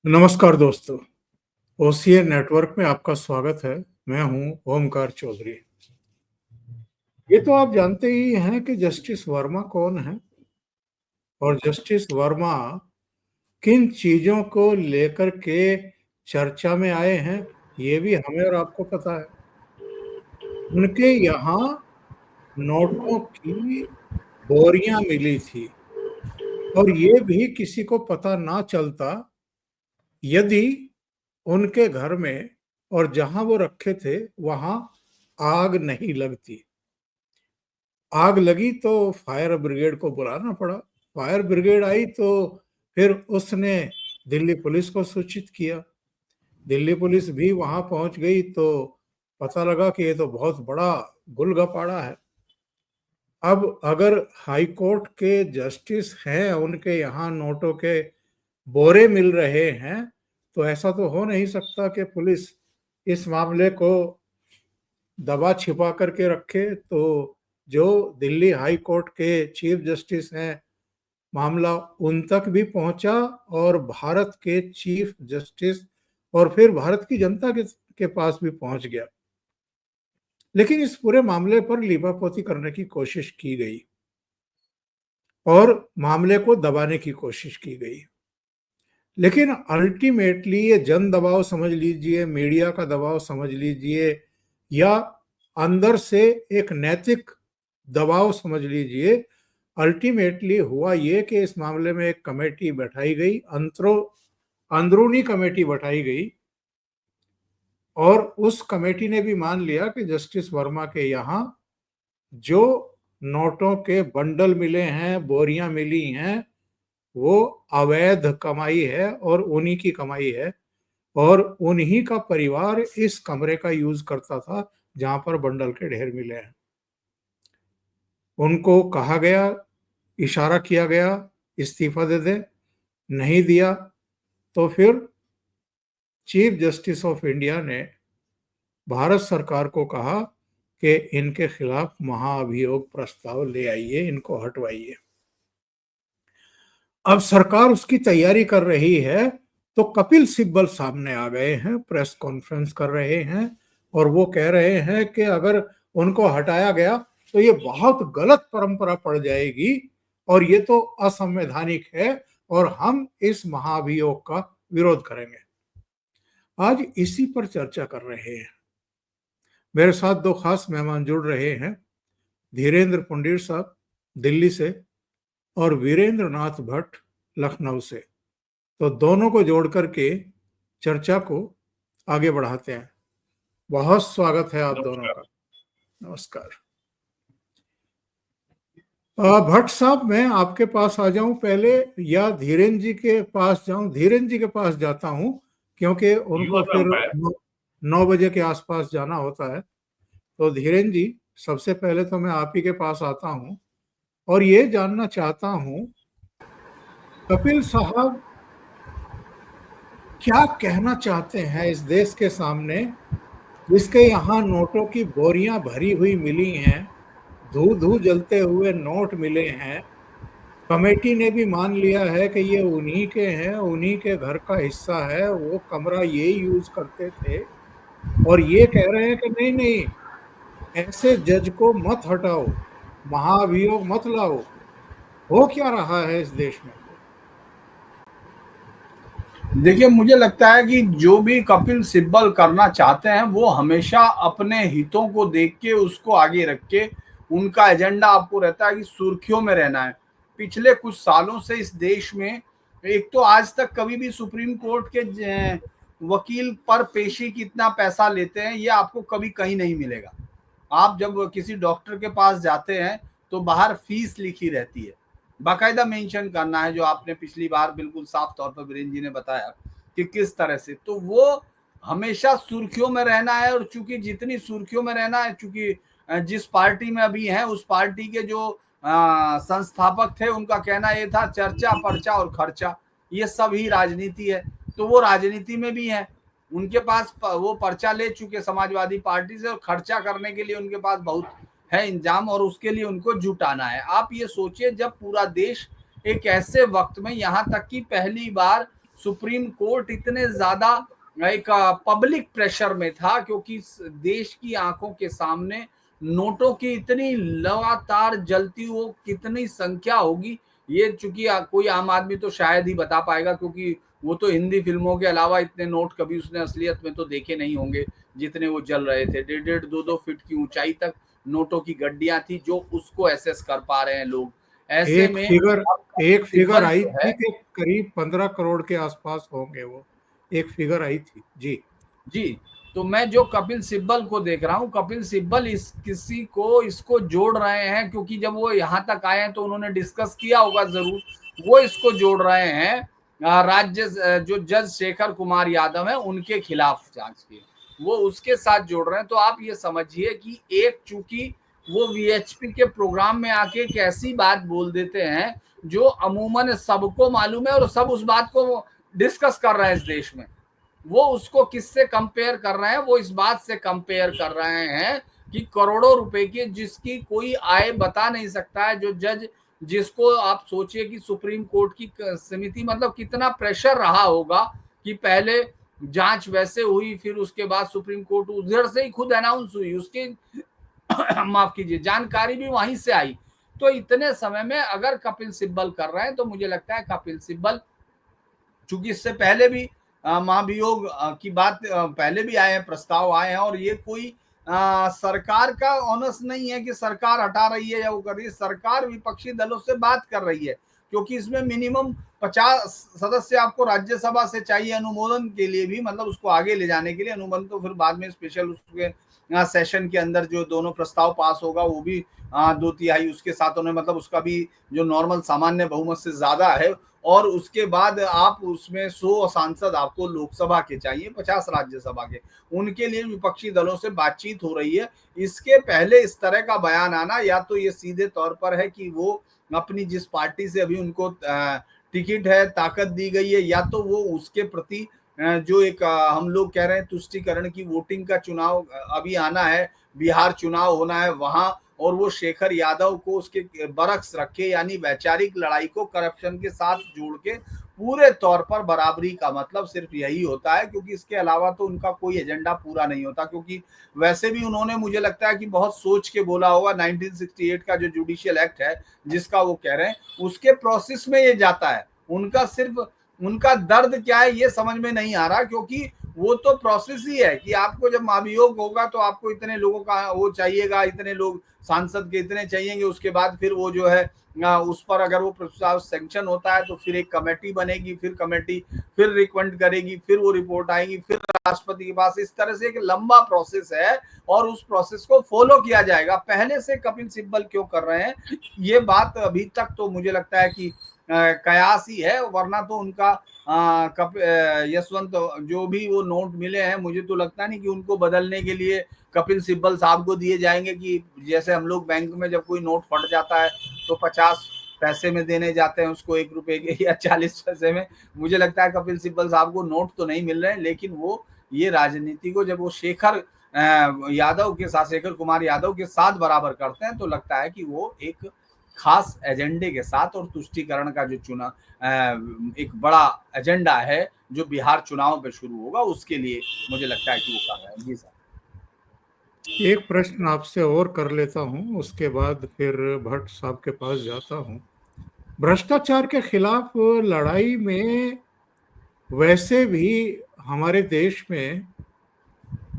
नमस्कार दोस्तों, OCA network में आपका स्वागत है। मैं हूं ओमकार चौधरी। ये तो आप जानते ही हैं कि जस्टिस वर्मा कौन है और जस्टिस वर्मा किन चीजों को लेकर के चर्चा में आए हैं, ये भी हमें और आपको पता है। उनके यहाँ नोटों की बोरियां मिली थी और ये भी किसी को पता ना चलता यदि उनके घर में और जहां वो रखे थे वहां आग नहीं लगती। आग लगी तो फायर ब्रिगेड को बुलाना पड़ा। फायर ब्रिगेड आई तो फिर उसने दिल्ली पुलिस को सूचित किया। दिल्ली पुलिस भी वहां पहुंच गई तो पता लगा कि ये तो बहुत बड़ा गुलगपाड़ा है। अब अगर हाई कोर्ट के जस्टिस हैं, उनके यहाँ नोटों के बोरे मिल रहे हैं, तो ऐसा तो हो नहीं सकता कि पुलिस इस मामले को दबा छिपा करके रखे। तो जो दिल्ली हाई कोर्ट के चीफ जस्टिस हैं, मामला उन तक भी पहुंचा और भारत के चीफ जस्टिस और फिर भारत की जनता के पास भी पहुंच गया। लेकिन इस पूरे मामले पर लीपापोती करने की कोशिश की गई और मामले को दबाने की कोशिश की गई। लेकिन अल्टीमेटली ये जन दबाव समझ लीजिए, मीडिया का दबाव समझ लीजिए, या अंदर से एक नैतिक दबाव समझ लीजिए, अल्टीमेटली हुआ ये कि इस मामले में एक कमेटी बैठाई गई, अंदरूनी कमेटी बैठाई गई और उस कमेटी ने भी मान लिया कि जस्टिस वर्मा के यहाँ जो नोटों के बंडल मिले हैं, बोरियां मिली हैं, वो अवैध कमाई है और उन्हीं की कमाई है और उन्हीं का परिवार इस कमरे का यूज करता था जहां पर बंडल के ढेर मिले हैं। उनको कहा गया, इशारा किया गया, इस्तीफा दे दे। नहीं दिया तो फिर चीफ जस्टिस ऑफ इंडिया ने भारत सरकार को कहा कि इनके खिलाफ महाअभियोग प्रस्ताव ले आइए, इनको हटवाइए। अब सरकार उसकी तैयारी कर रही है तो कपिल सिब्बल सामने आ गए हैं, प्रेस कॉन्फ्रेंस कर रहे हैं और वो कह रहे हैं कि अगर उनको हटाया गया तो ये बहुत गलत परंपरा पड़ जाएगी और ये तो असंवैधानिक है और हम इस महाभियोग का विरोध करेंगे। आज इसी पर चर्चा कर रहे हैं। मेरे साथ दो खास मेहमान जुड़ रहे हैं, धीरेन्द्र पुंडीर साहब दिल्ली से और वीरेंद्र नाथ भट्ट लखनऊ से। तो दोनों को जोड़ करके चर्चा को आगे बढ़ाते हैं। बहुत स्वागत है आप दोनों का। नमस्कार। भट्ट साहब, मैं आपके पास आ जाऊं पहले या धीरेन्द्र जी के पास जाऊं? धीरेन्द्र जी के पास जाता हूं क्योंकि उनको फिर 9 बजे के आसपास जाना होता है। तो धीरेन्द्र जी, सबसे पहले तो मैं आप ही के पास आता हूं और ये जानना चाहता हूं, कपिल साहब क्या कहना चाहते हैं इस देश के सामने जिसके यहाँ नोटों की बोरियां भरी हुई मिली हैं, धू धू जलते हुए नोट मिले हैं। कमेटी ने भी मान लिया है कि ये उन्हीं के हैं, उन्हीं के घर का हिस्सा है, वो कमरा ये यूज करते थे और ये कह रहे हैं कि नहीं नहीं, ऐसे जज को मत हटाओ, महाभियोग मत लाओ। हो क्या रहा है इस देश में? देखिए, मुझे लगता है कि जो भी कपिल सिब्बल करना चाहते हैं वो हमेशा अपने हितों को देख के उसको आगे रख के उनका एजेंडा आपको रहता है कि सुर्खियों में रहना है। पिछले कुछ सालों से इस देश में एक तो आज तक कभी भी सुप्रीम कोर्ट के वकील पर पेशी कितना पैसा लेते हैं ये आपको कभी कहीं नहीं मिलेगा। आप जब किसी डॉक्टर के पास जाते हैं तो बाहर फीस लिखी रहती है, बाकायदा मेंशन करना है, जो आपने पिछली बार बिल्कुल साफ तौर पर वीरेंद्र जी ने बताया कि किस तरह से। तो वो हमेशा सुर्खियों में रहना है और चूंकि जितनी सुर्खियों में रहना है, चूंकि जिस पार्टी में अभी हैं उस पार्टी के जो संस्थापक थे उनका कहना ये था चर्चा पर्चा और खर्चा, ये सब ही राजनीति है। तो वो राजनीति में भी है, उनके पास वो पर्चा ले चुके समाजवादी पार्टी से और खर्चा करने के लिए उनके पास बहुत है इंजाम और उसके लिए उनको जुटाना है। आप ये सोचिए, जब पूरा देश एक ऐसे वक्त में, यहाँ तक कि पहली बार सुप्रीम कोर्ट इतने ज्यादा एक पब्लिक प्रेशर में था, क्योंकि देश की आंखों के सामने नोटों की इतनी लगातार जलती हुई कितनी संख्या होगी, ये चूंकि कोई आम आदमी तो शायद ही बता पाएगा, क्योंकि वो तो हिंदी फिल्मों के अलावा इतने नोट कभी उसने असलियत में तो देखे नहीं होंगे जितने वो जल रहे थे। 1.5-2 फीट की ऊंचाई तक नोटों की गड्डियां थी जो उसको एसेस कर पा रहे हैं लोग। ऐसे एक में फिगर एक फिगर सिंबल आई जो थी है, कि करीब 15 करोड़ के आसपास होंगे वो, एक फिगर आई थी जी। जी, तो मैं जो कपिल सिब्बल को देख रहा हूँ, कपिल सिब्बल इस किसी को इसको जोड़ रहे हैं, क्योंकि जब वो यहाँ तक आए हैं तो उन्होंने डिस्कस किया होगा जरूर, वो इसको जोड़ रहे हैं जो जज शेखर कुमार यादव है उनके खिलाफ जांच के, वो उसके साथ जोड़ रहे हैं। तो आप ये समझिए कि एक चूंकि वो वीएचपी के प्रोग्राम में आके एक ऐसी बात बोल देते हैं जो अमूमन सबको मालूम है और सब उस बात को डिस्कस कर रहे हैं इस देश में, वो उसको किससे कंपेयर कर रहे हैं, वो इस बात से कंपेयर कर रहे हैं कि करोड़ों रुपए की जिसकी कोई आय बता नहीं सकता है, जो जज जिसको आप सोचिए कि सुप्रीम कोर्ट की समिति मतलब कितना प्रेशर रहा होगा कि पहले जांच वैसे हुई, फिर उसके बाद सुप्रीम कोर्ट उधर से ही खुद अनाउंस हुई उसकी माफ कीजिए जानकारी भी वहीं से आई। तो इतने समय में अगर कपिल सिब्बल कर रहे हैं तो मुझे लगता है कपिल सिब्बल, चूंकि इससे पहले भी महाभियोग की बात पहले भी आए हैं, प्रस्ताव आए हैं, और ये कोई सरकार का ऑनस नहीं है कि सरकार हटा रही है या वो कर रही है, सरकार विपक्षी दलों से बात कर रही है, क्योंकि इसमें मिनिमम 50 सदस्य आपको राज्यसभा से चाहिए अनुमोदन के लिए भी, मतलब उसको आगे ले जाने के लिए। अनुमोदन तो फिर बाद में स्पेशल उसके सेशन के अंदर जो दोनों प्रस्ताव पास होगा वो भी 2/3 उसके साथ उन्हें, मतलब उसका भी जो नॉर्मल सामान्य बहुमत से ज्यादा है, और उसके बाद आप उसमें 100 सांसद आपको लोकसभा के चाहिए, 50 राज्यसभा के, उनके लिए विपक्षी दलों से बातचीत हो रही है। इसके पहले इस तरह का बयान आना, या तो ये सीधे तौर पर है कि वो अपनी जिस पार्टी से अभी उनको टिकट है, ताकत दी गई है, या तो वो उसके प्रति जो एक हम लोग कह रहे हैं तुष्टीकरण की वोटिंग का चुनाव अभी आना है, बिहार चुनाव होना है वहां, और वो शेखर यादव को उसके बरक्स रखे, यानी वैचारिक लड़ाई को करप्शन के साथ जोड़ के पूरे तौर पर बराबरी का मतलब सिर्फ यही होता है, क्योंकि इसके अलावा तो उनका कोई एजेंडा पूरा नहीं होता। क्योंकि वैसे भी उन्होंने, मुझे लगता है कि बहुत सोच के बोला होगा, 1968 का जो जुडिशियल एक्ट है जिसका वो कह रहे हैं, उसके प्रोसेस में ये जाता है। उनका सिर्फ उनका दर्द क्या है ये समझ में नहीं आ रहा, क्योंकि वो तो प्रोसेस ही है कि आपको जब महाभियोग होगा तो आपको इतने लोगों का वो चाहिएगा, इतने लोग सांसद के इतने चाहिएंगे, उसके बाद फिर वो जो है उस पर अगर वो प्रस्ताव सैंक्शन होता है तो फिर एक कमेटी बनेगी, फिर कमेटी फिर रिकमेंड करेगी, फिर वो रिपोर्ट आएगी, फिर राष्ट्रपति के पास, इस तरह से एक लंबा प्रोसेस है और उस प्रोसेस को फॉलो किया जाएगा। पहले से कपिल सिब्बल क्यों कर रहे हैं ये बात अभी तक तो मुझे लगता है कि कयास ही है, वरना तो उनका यशवंत जो भी वो नोट मिले हैं, मुझे तो लगता नहीं कि उनको बदलने के लिए कपिल सिब्बल साहब को दिए जाएंगे, कि जैसे हम लोग बैंक में जब कोई नोट फट जाता है तो 50 पैसे में देने जाते हैं उसको 1 रुपए के या 40 पैसे में। मुझे लगता है कपिल सिब्बल साहब को नोट तो नहीं मिल रहे हैं, लेकिन वो ये राजनीति को जब वो शेखर यादव के साथ, शेखर कुमार यादव के साथ बराबर करते हैं, तो लगता है कि वो एक खास एजेंडे के साथ और तुष्टीकरण का जो एक बड़ा एजेंडा है जो बिहार चुनाव पे शुरू होगा, उसके लिए मुझे लगता है कि वो कर रहे हैं। जी सर, एक प्रश्न आपसे और कर लेता हूं, उसके बाद फिर भट्ट साहब के पास जाता हूं। भ्रष्टाचार के खिलाफ लड़ाई में वैसे भी हमारे देश में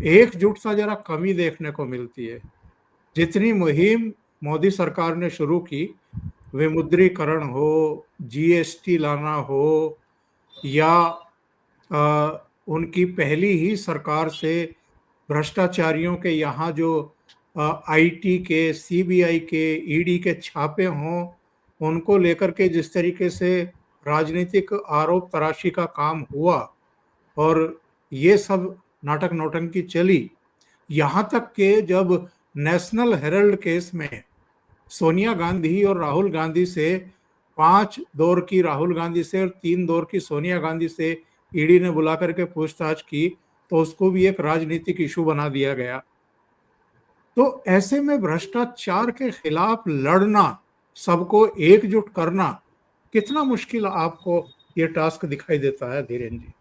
एकजुटता जरा कमी देखने को मिलती है। जितनी मुहिम मोदी सरकार ने शुरू की, विमुद्रीकरण हो, जीएसटी लाना हो, या उनकी पहली ही सरकार से भ्रष्टाचारियों के यहाँ जो आईटी के, सीबीआई के, ईडी के छापे हों, उनको लेकर के जिस तरीके से राजनीतिक आरोप तराशी का काम हुआ और ये सब नाटक नौटंकी चली, यहाँ तक कि जब नेशनल हेरल्ड केस में सोनिया गांधी और राहुल गांधी से 5 दौर की राहुल गांधी से और 3 दौर की सोनिया गांधी से ईडी ने बुला करके पूछताछ की, तो उसको भी एक राजनीतिक इशू बना दिया गया। तो ऐसे में भ्रष्टाचार के खिलाफ लड़ना, सबको एकजुट करना कितना मुश्किल आपको ये टास्क दिखाई देता है धीरेन्द्र जी?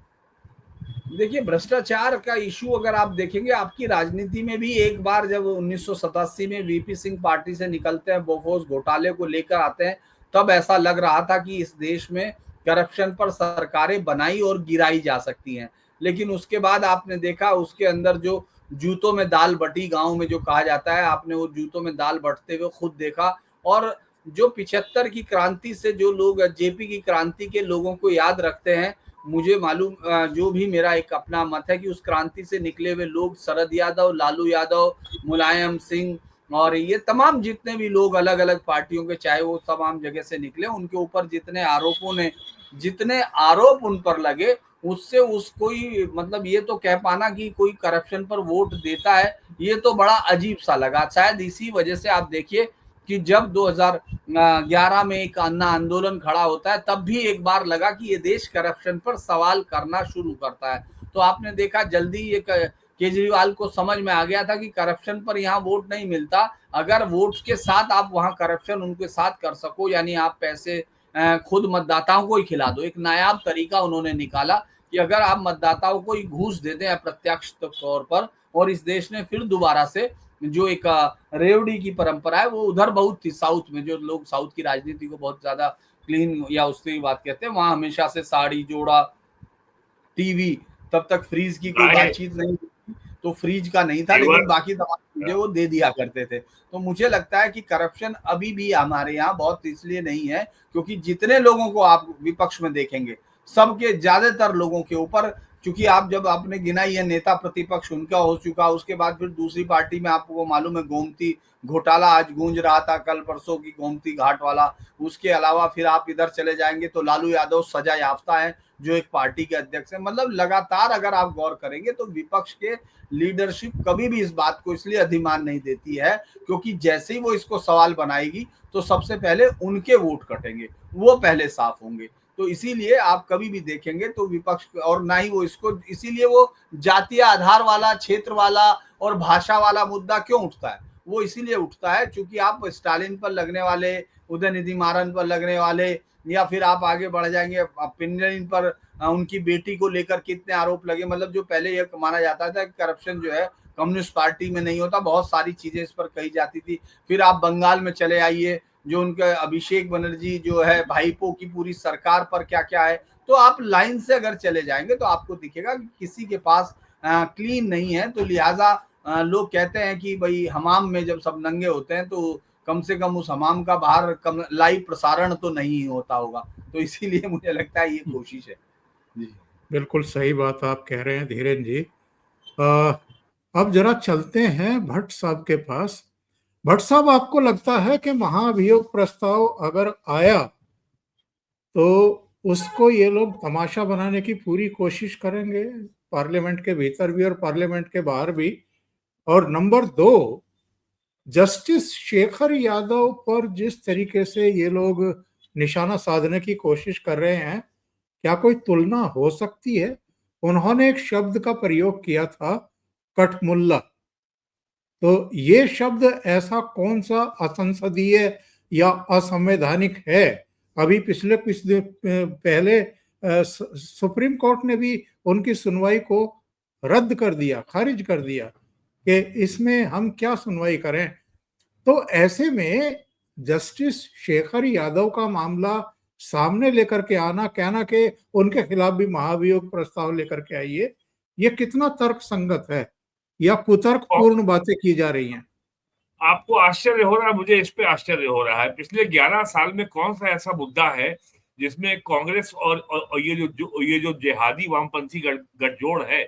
देखिए, भ्रष्टाचार का इशू अगर आप देखेंगे आपकी राजनीति में भी, एक बार जब 1987 में वीपी सिंह पार्टी से निकलते हैं, बोफोर्स घोटाले को लेकर आते हैं, तब ऐसा लग रहा था कि इस देश में करप्शन पर सरकारें बनाई और गिराई जा सकती हैं। लेकिन उसके बाद आपने देखा उसके अंदर जो जूतों में दाल बटी, गांव में जो कहा जाता है, आपने वो जूतों में दाल बटते हुए खुद देखा। और जो 75 की क्रांति से जो लोग जेपी की क्रांति के लोगों को याद रखते हैं, मुझे मालूम, जो भी मेरा एक अपना मत है कि उस क्रांति से निकले हुए लोग, शरद यादव, लालू यादव, मुलायम सिंह और ये तमाम जितने भी लोग अलग अलग पार्टियों के, चाहे वो तमाम जगह से निकले, उनके ऊपर जितने आरोप उन पर लगे, उससे उसको ही मतलब ये तो कह पाना कि कोई करप्शन पर वोट देता है, ये तो बड़ा अजीब सा लगा। शायद इसी वजह से आप देखिए कि जब 2011 में एक अन्ना आंदोलन खड़ा होता है, तब भी एक बार लगा कि ये देश करप्शन पर सवाल करना शुरू करता है। तो आपने देखा जल्दी ये केजरीवाल को समझ में आ गया था कि करप्शन पर यहाँ वोट नहीं मिलता, अगर वोट के साथ आप वहां करप्शन उनके साथ कर सको, यानी आप पैसे खुद मतदाताओं को ही खिला दो। एक नायाब तरीका उन्होंने निकाला कि अगर आप मतदाताओं को ही घूस दे दें अप्रत्यक्ष तौर पर, और इस देश ने फिर दोबारा से जो एक रेवड़ी की परंपरा है वो उधर बहुत थी, साउथ में, जो लोग साउथ की राजनीति को बहुत ज्यादा क्लीन या उसकी बात कहते हैं, वहां हमेशा से साड़ी, जोड़ा, टीवी, तब तक फ्रीज की कोई बातचीत नहीं, तो फ्रीज का नहीं था, लेकिन बाकी तमाम चीजें वो दे दिया करते थे। तो मुझे लगता है कि करप्शन अभी भी हमारे यहाँ बहुत इसलिए नहीं है क्योंकि जितने लोगों को आप विपक्ष में देखेंगे, सबके ज्यादातर लोगों के ऊपर, क्योंकि आप जब आपने गिनाई है नेता प्रतिपक्ष उनका हो चुका, उसके बाद फिर दूसरी पार्टी में आपको मालूम है गोमती घोटाला आज गूंज रहा था, कल परसों की गोमती घाट वाला। उसके अलावा फिर आप इधर चले जाएंगे तो लालू यादव सजा याफ्ता है, जो एक पार्टी के अध्यक्ष है। मतलब लगातार अगर आप गौर करेंगे तो विपक्ष के लीडरशिप कभी भी इस बात को इसलिए अधिमान नहीं देती है क्योंकि जैसे ही वो इसको सवाल बनाएगी तो सबसे पहले उनके वोट कटेंगे, वो पहले साफ होंगे। तो इसीलिए आप कभी भी देखेंगे तो विपक्ष, और ना ही वो इसको, इसीलिए वो जातीय आधार वाला, क्षेत्र वाला और भाषा वाला मुद्दा क्यों उठता है, वो इसीलिए उठता है क्योंकि आप स्टालिन पर लगने वाले, उदयनिधि मारन पर लगने वाले, या फिर आप आगे बढ़ जाएंगे पिंगलिन पर उनकी बेटी को लेकर कितने आरोप लगे। मतलब जो पहले यह माना जाता था कि करप्शन जो है कम्युनिस्ट पार्टी में नहीं होता, बहुत सारी चीजें इस पर कही जाती थी। फिर आप बंगाल में चले आइए, जो उनका अभिषेक बनर्जी जो है भाईपो की पूरी सरकार पर क्या क्या है, तो आप लाइन से अगर चले जाएंगे तो आपको दिखेगा कि किसी के पास क्लीन नहीं है। तो लिहाजा लोग कहते हैं कि भाई हमाम में जब सब नंगे होते हैं तो कम से कम उस हमाम का बाहर लाइव प्रसारण तो नहीं होता होगा। तो इसीलिए मुझे लगता है ये कोशिश है जी। बिल्कुल सही बात आप कह रहे हैं धीरेन्द्र जी। अब जरा चलते हैं भट्ट साहब के पास। भट्ट साहब, आपको लगता है कि महाभियोग प्रस्ताव अगर आया तो उसको ये लोग तमाशा बनाने की पूरी कोशिश करेंगे, पार्लियामेंट के भीतर भी और पार्लियामेंट के बाहर भी? और नंबर दो, जस्टिस शेखर यादव पर जिस तरीके से ये लोग निशाना साधने की कोशिश कर रहे हैं, क्या कोई तुलना हो सकती है? उन्होंने एक शब्द का प्रयोग किया था, कठमुल्ला। तो ये शब्द ऐसा कौन सा असंसदीय या असंवैधानिक है? अभी पिछले कुछ दिन पहले सुप्रीम कोर्ट ने भी उनकी सुनवाई को रद्द कर दिया, खारिज कर दिया कि इसमें हम क्या सुनवाई करें। तो ऐसे में जस्टिस शेखर यादव का मामला सामने लेकर के आना, कहना कि उनके खिलाफ भी महाभियोग प्रस्ताव लेकर के आइए, ये कितना तर्क संगत है या कुतर्कपूर्ण बातें की जा रही हैं? आपको आश्चर्य हो रहा है, मुझे इस पे आश्चर्य हो रहा है। पिछले 11 साल में कौन सा ऐसा मुद्दा है जिसमें कांग्रेस और ये जो जिहादी वामपंथी गठजोड़ है,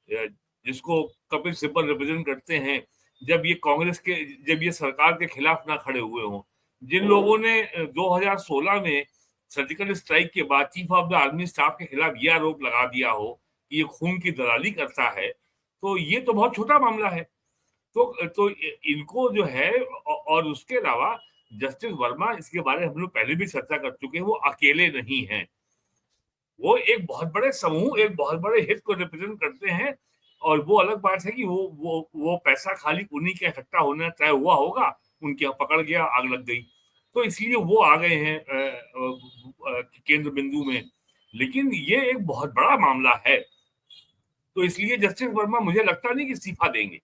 जिसको कपिल सिब्बल रिप्रेजेंट करते हैं, जब ये सरकार के खिलाफ ना खड़े हुए हों। जिन लोगों ने 2016 में सर्जिकल स्ट्राइक के बाद chief of the army staff के खिलाफ ये आरोप लगा दिया हो कि ये खून की दलाली करता है, तो ये तो बहुत छोटा मामला है। तो इनको जो है, और उसके अलावा जस्टिस वर्मा, इसके बारे में हम लोग पहले भी चर्चा कर चुके हैं, वो अकेले नहीं हैं, वो एक बहुत बड़े समूह, एक बहुत बड़े हित को रिप्रेजेंट करते हैं। और वो अलग बात है कि वो पैसा खाली उन्हीं के इकट्ठा होना तय हुआ होगा, उनके यहाँ पकड़ गया, आग लग गई, तो इसलिए वो आ गए हैं केंद्र बिंदु में। लेकिन ये एक बहुत बड़ा मामला है। तो इसलिए जस्टिस वर्मा मुझे लगता नहीं कि इस्तीफा देंगे,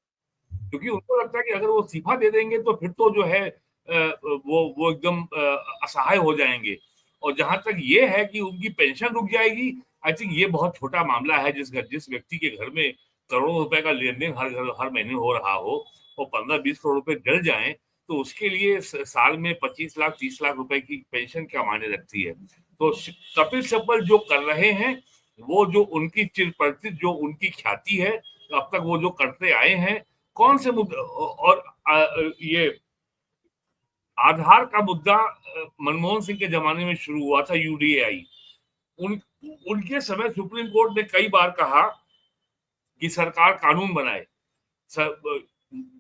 क्योंकि उनको लगता है कि अगर वो इस्तीफा दे देंगे तो फिर तो जो है वो एकदम असहाय हो जाएंगे। और जहां तक ये है कि उनकी पेंशन रुक जाएगी, आई थिंक ये बहुत छोटा मामला है। जिस व्यक्ति के घर में करोड़ों रुपए का लेन देन हर महीने हो रहा हो और 15-20 करोड़ रुपए जल जाएं, तो उसके लिए साल में 25 लाख 30 लाख रुपए की पेंशन क्या मायने रखती है। तो कपिल सिब्बल जो कर रहे हैं, वो जो उनकी चिरपरिचित जो उनकी ख्याति है, अब तक वो जो करते आए हैं, कौन से मुद्दे, और ये आधार का मुद्दा मनमोहन सिंह के जमाने में शुरू हुआ था, यूडीएआई। उनके समय सुप्रीम कोर्ट ने कई बार कहा कि सरकार कानून बनाए।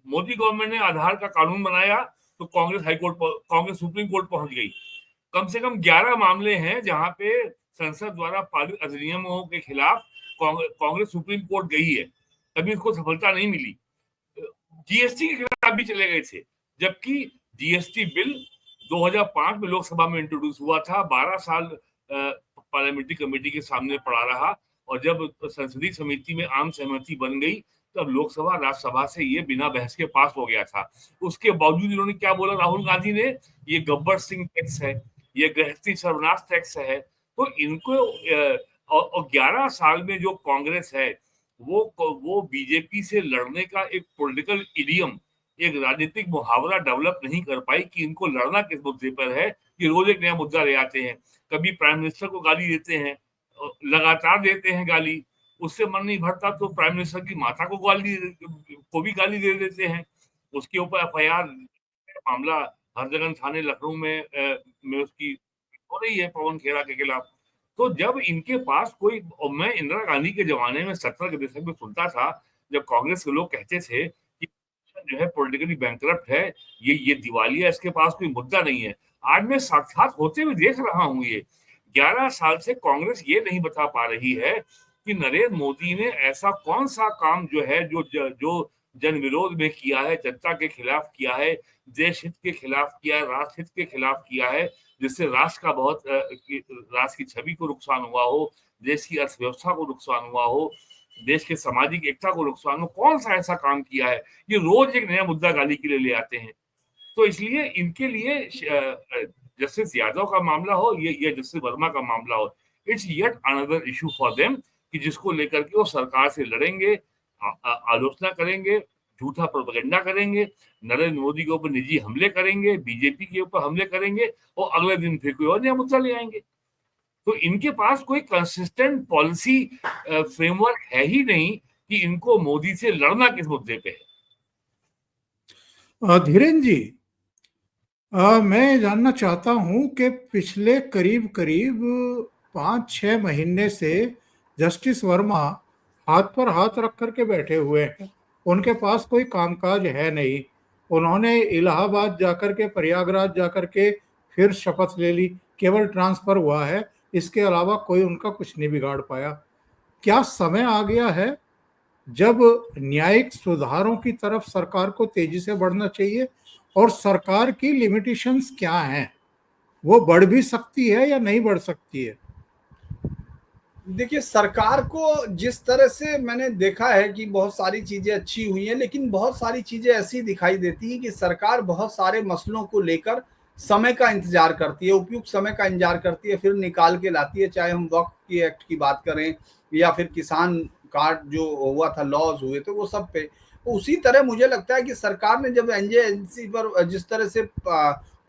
मोदी गवर्नमेंट ने आधार का कानून बनाया तो कांग्रेस सुप्रीम कोर्ट पहुंच गई। कम से कम 11 मामले हैं जहां पे संसद द्वारा पारित अधिनियमों के खिलाफ कांग्रेस सुप्रीम कोर्ट गई है, कभी उसको सफलता नहीं मिली। जीएसटी के खिलाफ भी चले गए थे, जबकि जीएसटी बिल 2005 में लोकसभा में इंट्रोड्यूस हुआ था, 12 साल पार्लियामेंट्री कमेटी के सामने पड़ा रहा, और जब संसदीय समिति में आम सहमति बन गई तब लोकसभा राज्यसभा से ये बिना बहस के पास हो गया था। उसके बावजूद इन्होंने क्या बोला, राहुल गांधी ने, ये गब्बर सिंह टैक्स है, ये गृहस्थी सर्वनाश टैक्स है। तो इनको और 11 साल में जो कांग्रेस है वो बीजेपी से लड़ने का एक पॉलिटिकल इडियम, एक राजनीतिक मुहावरा डेवलप नहीं कर पाई कि इनको लड़ना किस मुद्दे पर है। कि रोज एक नया मुद्दा ले आते हैं, कभी प्राइम मिनिस्टर को गाली देते हैं, लगातार देते हैं गाली, उससे मन नहीं भरता तो प्राइम मिनिस्टर की माता को भी गाली दे देते हैं। उसके ऊपर एफआईआर मामला हरजगन थाने लखनऊ में उसकी हो रही है पवन खेड़ा के खिलाफ। तो जब इनके पास कोई, और मैं इंदिरा गांधी के जमाने में 70 के दशक में सुनता था, जब कांग्रेस के लोग कहते थे कि जो है पॉलिटिकली बैंकरप्ट है, ये दिवालिया, इसके पास कोई मुद्दा नहीं है। आज मैं साक्षात होते हुए देख रहा हूँ, ये 11 साल से कांग्रेस ये नहीं बता पा रही है कि नरेंद्र मोदी ने ऐसा कौन सा काम जो है जो जन विरोध में किया है, जनता के खिलाफ किया है, देश हित के खिलाफ किया है, राष्ट्र हित के खिलाफ किया है, जिससे राष्ट्र की छवि को नुकसान हुआ हो, देश की अर्थव्यवस्था को नुकसान हुआ हो, देश के सामाजिक एकता को नुकसान हो। कौन सा ऐसा काम किया है? ये रोज एक नया मुद्दा गाली के लिए ले आते हैं। तो इसलिए इनके लिए जस्टिस यादव का मामला हो या जस्टिस वर्मा का मामला हो, it's yet another issue for them, कि जिसको लेकर के वो सरकार से लड़ेंगे, आलोचना करेंगे, झूठा प्रोपेगेंडा करेंगे, नरेंद्र मोदी के ऊपर निजी हमले करेंगे, बीजेपी के ऊपर हमले करेंगे, और अगले दिन फिर कोई और नया मुद्दा ले आएंगे। तो इनके पास कोई कंसिस्टेंट पॉलिसी फ्रेमवर्क है ही नहीं कि इनको मोदी से लड़ना किस मुद्दे पे है। धीरेन्द्र जी, मैं जानना चाहता हूं कि पिछले करीब 5-6 महीने से जस्टिस वर्मा हाथ पर हाथ रख करके बैठे हुए हैं। उनके पास कोई कामकाज है नहीं। उन्होंने इलाहाबाद जाकर के, प्रयागराज जाकर के फिर शपथ ले ली, केवल ट्रांसफर हुआ है, इसके अलावा कोई उनका कुछ नहीं बिगाड़ पाया। क्या समय आ गया है जब न्यायिक सुधारों की तरफ सरकार को तेजी से बढ़ना चाहिए? और सरकार की लिमिटेशंस क्या हैं? वो बढ़ भी सकती है या नहीं बढ़ सकती है? देखिए, सरकार को जिस तरह से मैंने देखा है कि बहुत सारी चीजें अच्छी हुई हैं, लेकिन बहुत सारी चीजें ऐसी दिखाई देती हैं कि सरकार बहुत सारे मसलों को लेकर समय का इंतजार करती है, उपयुक्त समय का इंतजार करती है, फिर निकाल के लाती है। चाहे हम वक्फ की एक्ट की बात करें या फिर किसान कार्ड जो हुआ था, लॉज हुए थे, वो सब पे उसी तरह मुझे लगता है कि सरकार ने जब एनजेएनसी पर जिस तरह से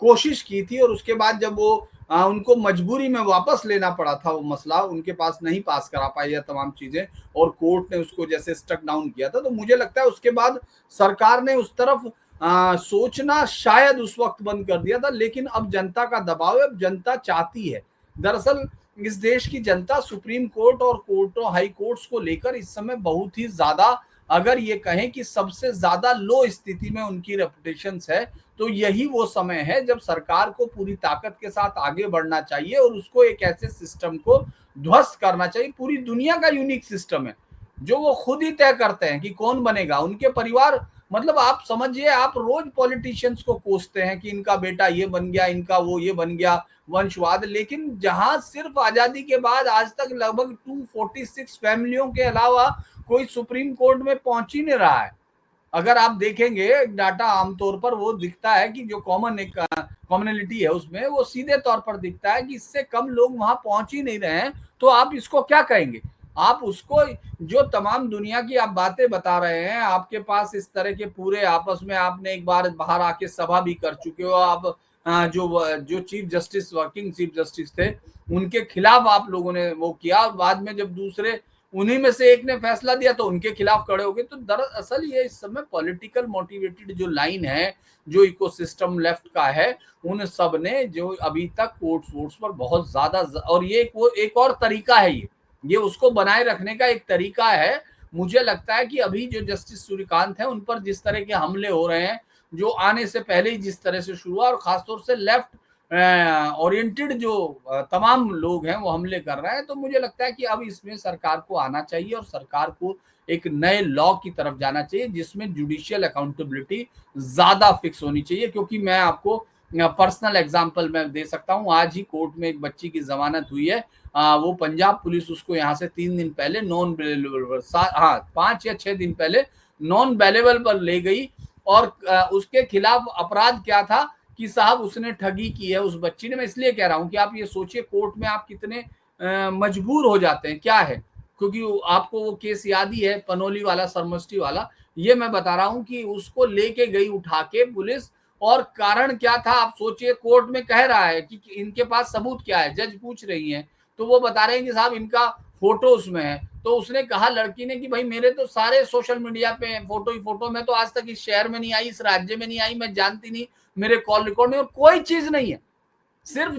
कोशिश की थी, और उसके बाद जब वो उनको मजबूरी में वापस लेना पड़ा था, वो मसला उनके पास नहीं पास करा पाई है तमाम चीजें, और कोर्ट ने उसको जैसे स्टक डाउन किया था, तो मुझे लगता है उसके बाद सरकार ने उस तरफ सोचना शायद उस वक्त बंद कर दिया था। लेकिन अब जनता का दबाव है, अब जनता चाहती है। दरअसल इस देश की जनता सुप्रीम कोर्ट और कोर्टों, हाई कोर्ट्स को लेकर इस समय बहुत ही ज्यादा, अगर ये कहें कि सबसे ज्यादा लो स्थिति में उनकी रेपुटेशन है, तो यही वो समय है जब सरकार को पूरी ताकत के साथ आगे बढ़ना चाहिए और उसको एक ऐसे सिस्टम को ध्वस्त करना चाहिए। पूरी दुनिया का यूनिक सिस्टम है जो वो खुद ही तय करते हैं कि कौन बनेगा। उनके परिवार मतलब आप समझिए, आप रोज पॉलिटिशियंस को कोसते हैं कि इनका बेटा ये बन गया, इनका वो ये बन गया, वंशवाद। लेकिन जहां सिर्फ आजादी के बाद आज तक लगभग 246 फैमिलियों के अलावा कोई सुप्रीम कोर्ट में पहुंच ही नहीं रहा है। अगर आप देखेंगे डाटा आमतौर पर वो दिखता है कि जो कॉमनलिटी है उसमें वो सीधे तौर पर दिखता है कि इससे कम लोग वहां पहुंच ही नहीं रहे हैं। तो आप इसको क्या कहेंगे? आप उसको, जो तमाम दुनिया की आप बातें बता रहे हैं, आपके पास इस तरह के पूरे आपस में, आपने एक बार बाहर आके सभा भी कर चुके हो आप, जो chief justice, working chief justice थे, उनके खिलाफ आप लोगों ने वो किया, और बाद में जब दूसरे उन्हीं में से एक ने फैसला दिया तो उनके खिलाफ खड़े हो गए। तो दरअसल ये इस समय पॉलिटिकल मोटिवेटेड जो लाइन है, जो इकोसिस्टम लेफ्ट का है, उन सब ने जो अभी तक कोर्ट्स वोट्स पर बहुत ज्यादा, और ये वो एक और तरीका है, ये उसको बनाए रखने का एक तरीका है। मुझे लगता है कि अभी जो जस्टिस सूर्यकांत है उन पर जिस तरह के हमले हो रहे हैं, जो आने से पहले ही जिस तरह से शुरू हुआ, और खासतौर से लेफ्ट ओरिएंटेड जो तमाम लोग हैं वो हमले कर रहे हैं, तो मुझे लगता है कि अब इसमें सरकार को आना चाहिए और सरकार को एक नए लॉ की तरफ जाना चाहिए जिसमें जुडिशियल अकाउंटेबिलिटी ज्यादा फिक्स होनी चाहिए। क्योंकि मैं आपको पर्सनल एग्जांपल मैं दे सकता हूं, आज ही कोर्ट में एक बच्ची की जमानत हुई है। वो पंजाब पुलिस उसको यहाँ से 3 दिन पहले नॉन बेलेबल, 5 या 6 दिन पहले नॉन बेलेबल पर ले गई, और उसके खिलाफ अपराध क्या था कि साहब उसने ठगी की है उस बच्ची ने। मैं इसलिए कह रहा हूं कि आप ये सोचिए कोर्ट में आप कितने मजबूर हो जाते हैं। क्या है, क्योंकि आपको वो केस याद ही है, पनोली वाला, सरमस्टी वाला। ये मैं बता रहा हूं कि उसको लेके गई उठा के पुलिस, और कारण क्या था आप सोचिए। कोर्ट में कह रहा है कि इनके पास सबूत क्या है, जज पूछ रही है, तो वो बता रहे हैं कि साहब इनका फोटो उसमें है। तो उसने कहा लड़की ने कि भाई मेरे तो सारे सोशल मीडिया पे फोटो ही फोटो, मैं तो आज तक इस शहर में नहीं आई, इस राज्य में नहीं आई, मैं जानती नहीं, मेरे कॉल रिकॉर्ड में और कोई चीज नहीं है। सिर्फ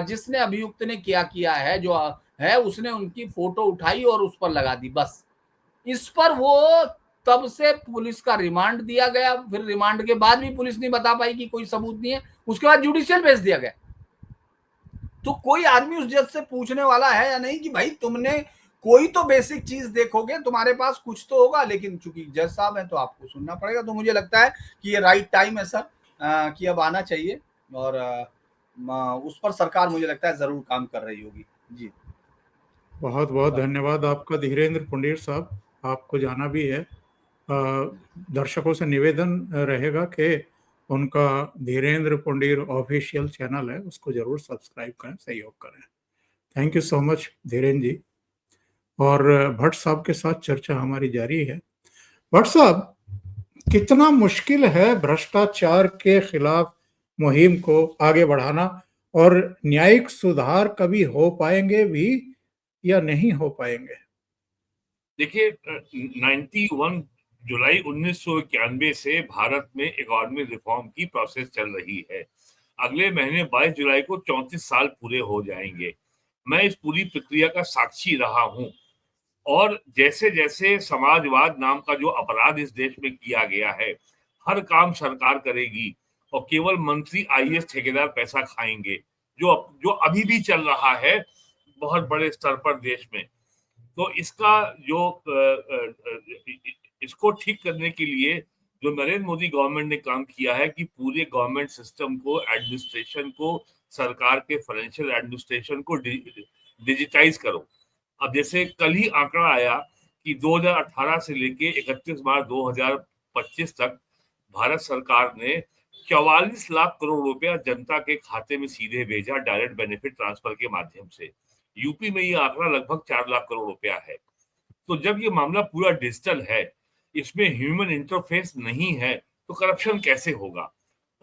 जिसने अभियुक्त ने किया है, जो है, उसने उनकी फोटो उठाई और उस पर लगा दी, बस। इस पर वो तब से पुलिस का रिमांड दिया गया, फिर रिमांड के बाद भी पुलिस नहीं बता पाई कि कोई सबूत नहीं है, उसके बाद जुडिशियल भेज दिया गया। तो कोई आदमी उस जज से पूछने वाला है या नहीं कि भाई तुमने कोई तो बेसिक चीज देखोगे, तुम्हारे पास कुछ तो होगा। लेकिन चूंकि जज साहब है तो आपको सुनना पड़ेगा। तो मुझे लगता है कि ये राइट टाइम है सर, कि अब आना चाहिए, और उस पर सरकार मुझे लगता है जरूर काम कर रही होगी। जी, बहुत बहुत धन्यवाद आपका धीरेन्द्र पुंडीर साहब, आपको जाना भी है। दर्शकों से निवेदन रहेगा कि उनका धीरेन्द्र पुंडीर ऑफिशियल चैनल है, उसको जरूर सब्सक्राइब करें, सहयोग करें। Thank you so much Dhirendra ji. और भट्ट साहब के साथ चर्चा हमारी जारी है। भट्ट साहब, कितना मुश्किल है भ्रष्टाचार के खिलाफ मुहिम को आगे बढ़ाना, और न्यायिक सुधार कभी हो पाएंगे भी या नहीं हो पाएंगे? देखिए, 91 जुलाई 1991 से भारत में इकोनॉमिक रिफॉर्म की प्रोसेस चल रही है। अगले महीने 22 जुलाई को 34 साल पूरे हो जाएंगे। मैं इस पूरी प्रक्रिया का साक्षी रहा हूं, और जैसे जैसे समाजवाद नाम का जो अपराध इस देश में किया गया है, हर काम सरकार करेगी और केवल मंत्री आईएएस ठेकेदार पैसा खाएंगे, जो अभी भी चल रहा है बहुत बड़े स्तर पर देश में। तो इसका इसको ठीक करने के लिए जो नरेंद्र मोदी गवर्नमेंट ने काम किया है कि पूरे गवर्नमेंट सिस्टम को, एडमिनिस्ट्रेशन को, सरकार के फाइनेंशियल एडमिनिस्ट्रेशन को डिजिटाइज करो। अब जैसे कल ही आंकड़ा आया कि 2018 से लेके 31 मार्च 2025 तक भारत सरकार ने 44 लाख करोड़ रुपया जनता के खाते में सीधे भेजा, डायरेक्ट बेनिफिट ट्रांसफर के माध्यम से। यूपी में ये आंकड़ा लगभग 4 लाख करोड़ रुपया है। तो जब ये मामला पूरा डिजिटल है, इसमें ह्यूमन इंटरफेस नहीं है, तो करप्शन कैसे होगा?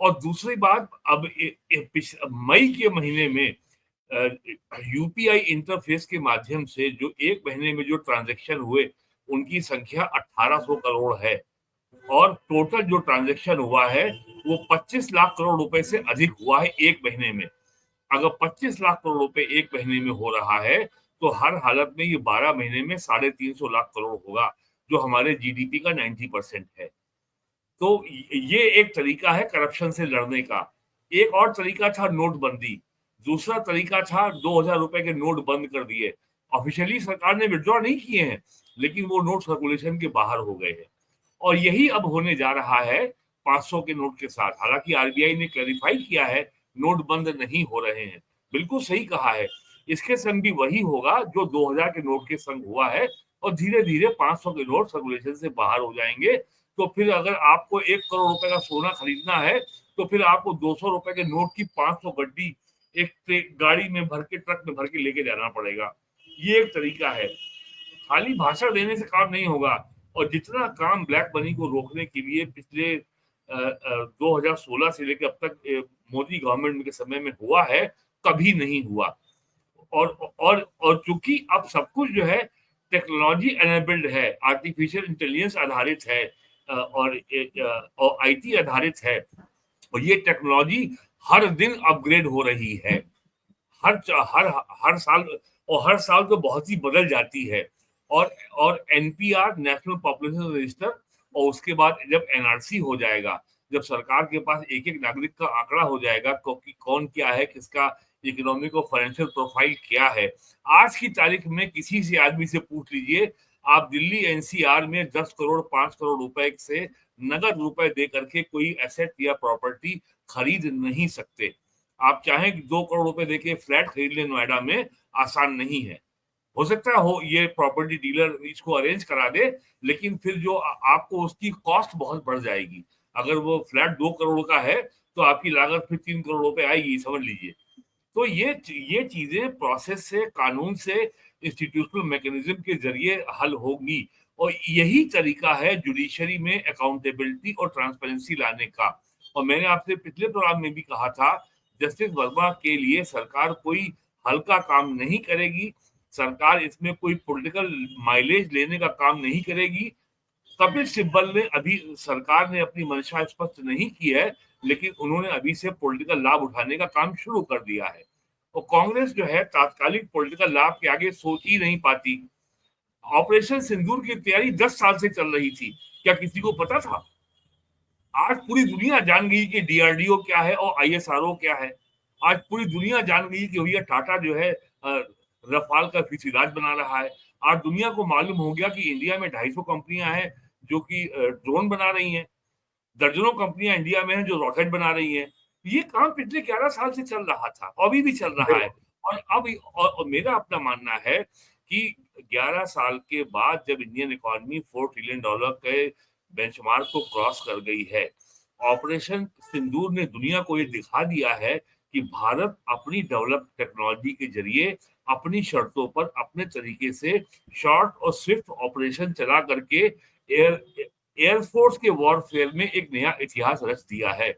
और दूसरी बात, अब मई के महीने में यूपीआई इंटरफेस के माध्यम से जो एक महीने में जो ट्रांजैक्शन हुए, उनकी संख्या 1800 करोड़ है, और टोटल जो ट्रांजैक्शन हुआ है वो 25 लाख करोड़ रुपए से अधिक हुआ है एक महीने में। अगर 25 लाख करोड़ रुपए एक महीने में हो रहा है, तो हर हालत में ये 12 महीने में 350 लाख करोड़ होगा, जो हमारे जीडीपी का 90% है। तो ये एक तरीका है करप्शन से लड़ने का। एक और तरीका था नोटबंदी, दूसरा तरीका था 2000 रुपए के नोट बंद कर दिए। ऑफिशियली सरकार ने विड्रॉ नहीं किए हैं, लेकिन वो नोट सर्कुलेशन के बाहर हो गए हैं। और यही अब होने जा रहा है 500 के नोट के साथ। हालांकि आरबीआई ने क्लैरिफाई किया है नोट बंद नहीं हो रहे हैं, बिल्कुल सही कहा है। इसके संग भी वही होगा जो 2000 के नोट के संग हुआ है, और धीरे धीरे 500 के नोट सर्कुलेशन से बाहर हो जाएंगे। तो फिर अगर आपको 1 करोड़ रुपए का सोना खरीदना है तो फिर आपको 200 रुपए के नोट की 500 गड्डी एक गाड़ी में भर के, ट्रक में भर के लेके जाना पड़ेगा। ये एक तरीका है। खाली भाषण देने से काम नहीं होगा। और जितना काम ब्लैक मनी को रोकने के लिए पिछले 2016 से लेकर अब तक मोदी गवर्नमेंट के समय में हुआ है, कभी नहीं हुआ। और चूंकि अब सब कुछ जो है टेक्नोलॉजी एनेबल्ड है, आर्टिफिशियल इंटेलिजेंस आधारित है, और आईटी आधारित है, और ये टेक्नोलॉजी हर दिन अपग्रेड हो रही है। हर हर हर साल, और हर साल तो बहुत ही बदल जाती है। और एनपीआर, नेशनल पॉपुलेशन रजिस्टर, और उसके बाद जब एनआरसी हो जाएगा, जब सरकार के पास एक एक नागरिक का आंकड़ा हो जाएगा कि कौन क्या है, किसका इकोनॉमिक और फाइनेंशियल प्रोफाइल क्या है। आज की तारीख में किसी से आदमी से पूछ लीजिए, आप दिल्ली एनसीआर में 10 करोड़ 5 करोड़ रुपए से नगद रुपए दे करके कोई एसेट या प्रॉपर्टी खरीद नहीं सकते। आप चाहें 2 करोड़ रुपए देके फ्लैट खरीद लें नोएडा में, आसान नहीं है। हो सकता है हो ये प्रॉपर्टी डीलर इसको अरेंज करा दे, लेकिन फिर जो आपको उसकी कॉस्ट बहुत बढ़ जाएगी। अगर वो फ्लैट 2 करोड़ का है तो आपकी लागत फिर 3 करोड़ रुपए आएगी, समझ लीजिए। तो ये चीजें प्रोसेस से, कानून से, इंस्टीट्यूशनल मैकेनिज्म के जरिए हल होगी। और यही तरीका है जुडिशरी में अकाउंटेबिलिटी और ट्रांसपेरेंसी लाने का। और मैंने आपसे पिछले प्रोग्राम में भी कहा था, जस्टिस वर्मा के लिए सरकार कोई हल्का काम नहीं करेगी। सरकार इसमें कोई पॉलिटिकल माइलेज लेने का काम नहीं करेगी। कपिल सिब्बल ने अभी, सरकार ने अपनी मंशा स्पष्ट नहीं की है, लेकिन उन्होंने अभी से पॉलिटिकल लाभ उठाने का काम शुरू कर दिया है। और कांग्रेस जो है तात्कालिक पॉलिटिकल लाभ के आगे सोच ही नहीं पाती। ऑपरेशन सिंदूर की तैयारी 10 साल से चल रही थी, क्या किसी को पता था? आज पूरी दुनिया जान गई कि डीआरडीओ क्या है और आईएसआरओ क्या है। आज पूरी दुनिया जान गई कि भैया टाटा जो है रफाल का फीसिलाज बना रहा है। आज दुनिया को मालूम हो गया कि इंडिया में 250 कंपनियां हैं जो कि ड्रोन बना रही हैं। दर्जनों कंपनियां इंडिया में हैं जो रॉकेट बना रही हैं। ये काम पिछले 11 साल से चल रहा था, अभी भी चल रहा है। और अब और मेरा अपना मानना है कि 11 साल के बाद जब इंडियन इकोनॉमी $4 ट्रिलियन के बेंचमार्क को क्रॉस कर गई है, ऑपरेशन सिंदूर ने दुनिया को ये दिखा दिया है कि भारत अपनी डेवलप टेक्नोलॉजी के जरिए अपनी शर्तों पर अपने तरीके से शॉर्ट और स्विफ्ट ऑपरेशन चला करके एयरफोर्स के वॉरफेयर में एक नया इतिहास रच दिया है।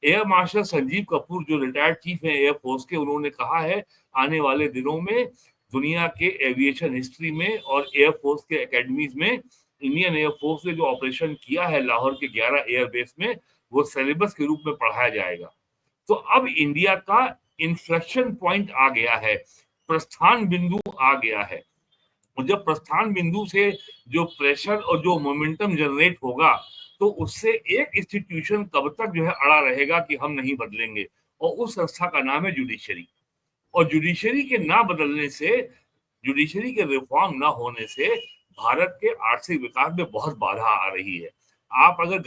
एयर मार्शल संजीव कपूर जो रिटायर्ड चीफ है एयरफोर्स के, उन्होंने कहा है आने वाले दिनों में दुनिया के एविएशन हिस्ट्री में और एयरफोर्स के एकेडमीज में इंडियन एयरफोर्स ने जो ऑपरेशन किया है लाहौर के 11 एयरबेस में, वो सिलेबस के रूप में पढ़ाया जाएगा। तो अब इंडिया का इन्फ्लेक्शन पॉइंट आ गया है, प्रस्थान बिंदु आ गया है। और जब प्रस्थान बिंदु से जो प्रेशर और जो मोमेंटम जनरेट होगा, तो उससे एक इंस्टीट्यूशन कब तक जो है अड़ा रहेगा कि हम नहीं बदलेंगे, और उस संस्था का नाम है जुडिशरी। और जुडिशरी के ना बदलने से, जुडिशरी के रिफॉर्म ना होने से भारत के आर्थिक विकास में बहुत बाधा आ रही है। आप अगर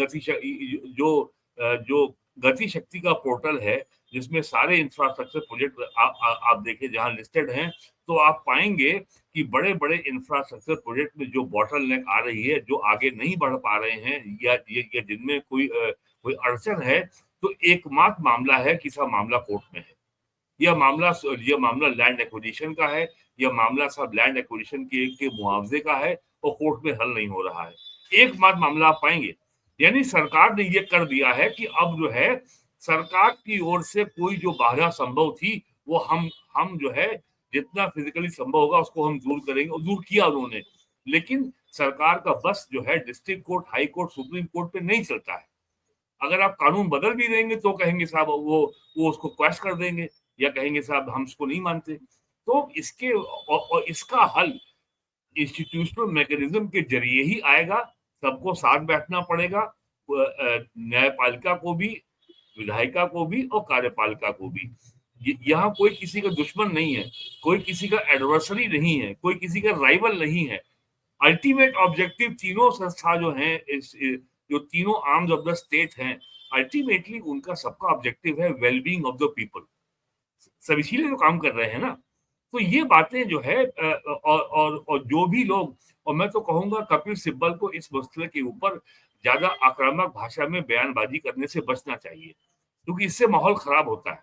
जो गति शक्ति का पोर्टल है जिसमें सारे इंफ्रास्ट्रक्चर प्रोजेक्ट आप देखें जहां लिस्टेड हैं, तो आप पाएंगे कि बड़े बड़े इंफ्रास्ट्रक्चर प्रोजेक्ट में जो बॉटलनेक आ रही है, जो आगे नहीं बढ़ पा रहे हैं या जिनमें कोई अड़चन है, तो एकमात्र मामला है कि सब मामला कोर्ट में है। यह मामला लैंड एक्विजिशन का है, यह मामला सब लैंड एक्विजिशन के मुआवजे का है, और कोर्ट में हल नहीं हो रहा है। एकमात्र मामला आप पाएंगे। यानी सरकार ने यह कर दिया है कि अब जो है सरकार की ओर से कोई जो बाधा संभव थी, वो हम जो है जितना फिजिकली संभव होगा उसको हम दूर करेंगे, और दूर किया उन्होंने। लेकिन सरकार का बस जो है district court, high court, supreme court पे नहीं चलता है। अगर आप कानून बदल भी देंगे तो कहेंगे साहब वो उसको क्वेश कर देंगे, या कहेंगे साहब हम इसको नहीं मानते। तो इसका हल इंस्टीट्यूशनल मैकेनिज्म के जरिए ही आएगा। सबको साथ बैठना पड़ेगा, न्यायपालिका को भी, विधायिका को भी और कार्यपालिका को भी। यहाँ कोई किसी का दुश्मन नहीं है, कोई किसी का एडवर्सरी नहीं है, कोई किसी का राइवल नहीं है। अल्टीमेट ऑब्जेक्टिव तीनों संस्था जो हैं, जो तीनों आर्म्स ऑफ द स्टेट हैं, अल्टीमेटली उनका सबका ऑब्जेक्टिव है वेलबींग ऑफ द पीपल। सब इसीलिए तो काम कर रहे हैं ना। तो ये बातें जो है और जो भी लोग, और मैं तो कहूंगा कपिल सिब्बल को इस मसले के ऊपर ज्यादा आक्रामक भाषा में बयानबाजी करने से बचना चाहिए, क्योंकि इससे माहौल खराब होता है।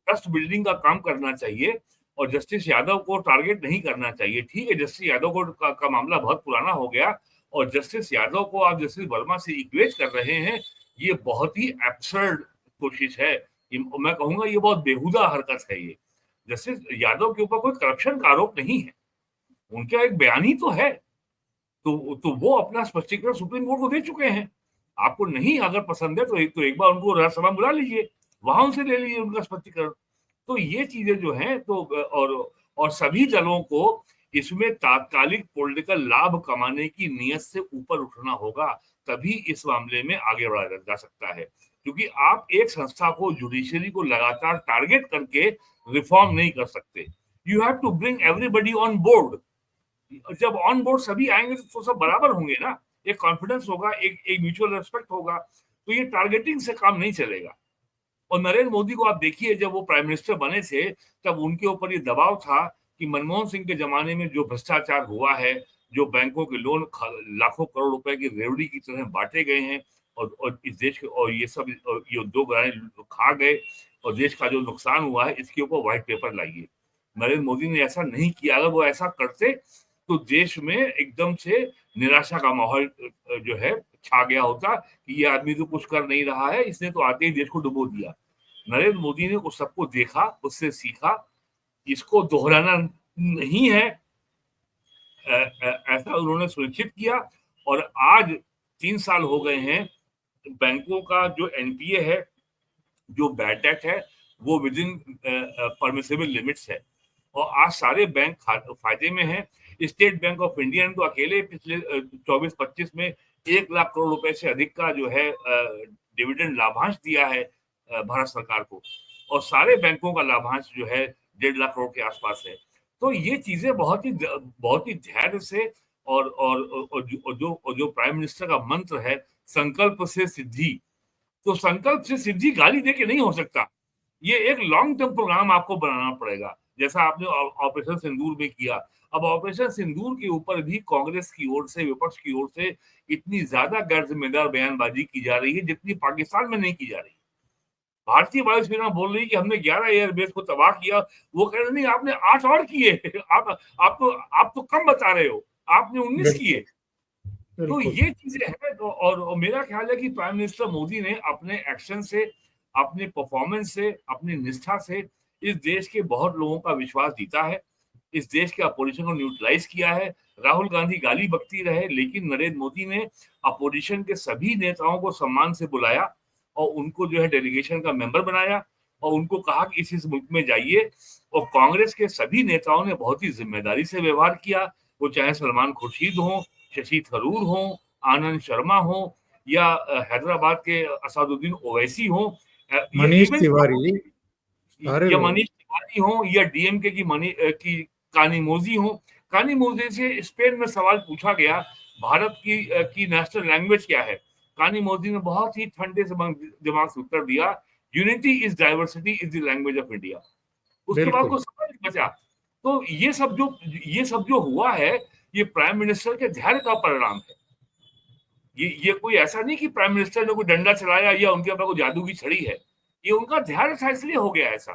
ट्रस्ट बिल्डिंग का काम करना चाहिए और जस्टिस यादव को टारगेट नहीं करना चाहिए। ठीक है, जस्टिस यादव को का मामला बहुत पुराना हो गया और जस्टिस यादव को आप जस्टिस वर्मा से इक्वेट कर रहे हैं, ये बहुत ही एब्सर्ड कोशिश है। मैं कहूंगा ये बहुत बेहुदा हरकत है। ये जस्टिस यादव के ऊपर कोई करप्शन का आरोप नहीं है, उनका एक बयान ही तो है। तो वो अपना स्पष्टीकरण सुप्रीम कोर्ट को दे चुके हैं। आपको नहीं अगर पसंद है तो एक बार उनको राज्यसभा बुला लीजिए, वहां उनसे ले लीजिए उनका स्पष्टीकरण। तो ये चीजें जो हैं तो और सभी दलों को इसमें तात्कालिक पॉलिटिकल लाभ कमाने की नीयत से ऊपर उठना होगा, तभी इस मामले में आगे बढ़ा जा सकता है। क्योंकि आप एक संस्था को, जुडिशरी को लगातार टारगेट करके रिफॉर्म नहीं कर सकते। You have to bring everybody on board. जब ऑन बोर्ड सभी आएंगे तो सब बराबर होंगे ना, एक कॉन्फिडेंस होगा, एक म्यूचुअल रेस्पेक्ट होगा। तो ये टारगेटिंग से काम नहीं चलेगा। और नरेंद्र मोदी को आप देखिए, जब वो प्राइम मिनिस्टर बने थे तब उनके ऊपर ये दबाव था कि मनमोहन सिंह के जमाने में जो भ्रष्टाचार हुआ है, जो बैंकों के लोन लाखों करोड़ रुपए की रेवड़ी की तरह बांटे गए हैं और इस देश के, और ये सब ये उद्योग खा गए और देश का जो नुकसान हुआ है, इसके ऊपर व्हाइट पेपर लाइए। नरेंद्र मोदी ने ऐसा नहीं किया। अगर वो ऐसा करते तो देश में एकदम से निराशा का माहौल जो है छा गया होता कि ये आदमी तो कुछ कर नहीं रहा है, इसने तो आते ही देश को डुबो दिया। नरेंद्र मोदी ने उस सबको देखा, उससे सीखा, इसको दोहराना नहीं है, ऐसा उन्होंने सुनिश्चित किया। और आज 3 साल हो गए हैं, बैंकों का जो एनपीए है, जो बैड डेट है, वो विद इन परमिसिबल लिमिट्स है और आज सारे बैंक फायदे में हैं। स्टेट बैंक ऑफ इंडिया ने तो अकेले पिछले 24-25 में 1 लाख करोड़ रुपए से अधिक का जो है डिविडेंड लाभांश दिया है भारत सरकार को, और सारे बैंकों का लाभांश जो है 1.5 लाख करोड़ के आसपास है। तो ये चीजें बहुत ही धैर्य से और जो प्राइम मिनिस्टर का मंत्र है, संकल्प से सिद्धि, तो संकल्प से सिद्धि गाली दे के नहीं हो सकता। ये एक लॉन्ग टर्म प्रोग्राम आपको बनाना पड़ेगा, जैसा आपने ऑपरेशन सिंदूर में किया। अब ऑपरेशन सिंदूर के ऊपर भी कांग्रेस की ओर से, विपक्ष की ओर से इतनी ज्यादा गैर जिम्मेदार बयानबाजी की जा रही है जितनी पाकिस्तान में नहीं की जा रही। भारतीय वायुसेना बोल रही है कि हमने 11 एयरबेस को तबाह किया, वो कह रहे नहीं आपने 8 और किए। आप तो कम बता रहे हो, आपने 19 किए। तो ये चीजें हैं। तो और मेरा ख्याल है कि प्राइम मिनिस्टर मोदी ने अपने एक्शन से, अपने परफॉर्मेंस से, अपनी निष्ठा से इस देश के बहुत लोगों का विश्वास जीता है, इस देश के अपोजिशन को न्यूट्रलाइज किया है। राहुल गांधी गाली बकती रहे, लेकिन नरेंद्र मोदी ने अपोजिशन के सभी नेताओं को सम्मान से बुलाया और उनको जो है डेलीगेशन का मेंबर बनाया और उनको कहा कि इस मुल्क में जाइए। और कांग्रेस के सभी नेताओं ने बहुत ही जिम्मेदारी से व्यवहार किया, वो चाहे सलमान खुर्शीद हो, शशि थरूर हो, आनंद शर्मा हो, या हैदराबाद के असदुद्दीन ओवैसी हो, मनीष तिवारी, या मनीष तिवारी हो, या डीएमके की कानिमोजी हो। कानिमोजी से स्पेन में सवाल पूछा गया भारत की नेशनल लैंग्वेज क्या है। कानिमोजी ने बहुत ही ठंडे दिमाग से उत्तर दिया, unity is diversity is the language of India. उसके बाद को समझ बचा। तो ये सब जो हुआ है, ये प्राइम मिनिस्टर के धैर्य का परिणाम है। ये कोई ऐसा नहीं कि प्राइम मिनिस्टर ने कोई डंडा चलाया या उनके ऊपर कोई जादू की छड़ी है, ये उनका धैर्य था, इसलिए हो गया ऐसा।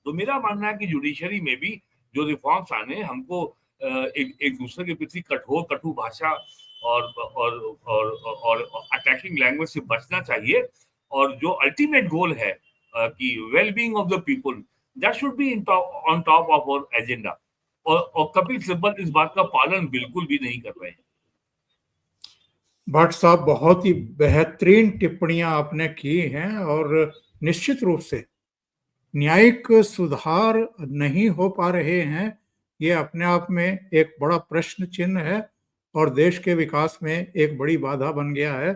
तो मेरा मानना है कि जुडिशरी में भी जो रिफॉर्म्स आने, हमको एक दूसरे के प्रति कटु भाषा और अटैकिंग लैंग्वेज से बचना चाहिए। और जो अल्टीमेट गोल है कि wellbeing of the people, that should be on top of our agenda. और कपिल सिब्बल इस बात का पालन बिल्कुल भी नहीं कर रहे हैं। भट्ट साहब, बहुत ही बेहतरीन टिप्पणियां आपने की हैं और निश्चित रूप से न्यायिक सुधार नहीं हो पा रहे हैं, ये अपने आप में एक बड़ा प्रश्न चिन्ह है और देश के विकास में एक बड़ी बाधा बन गया है।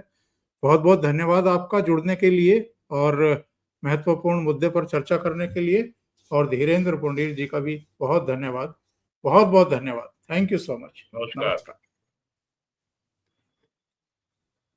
बहुत बहुत धन्यवाद आपका जुड़ने के लिए और महत्वपूर्ण मुद्दे पर चर्चा करने के लिए, और धीरेन्द्र पुंडीर जी का भी बहुत धन्यवाद, बहुत बहुत धन्यवाद। Thank you so much. नमस्कार।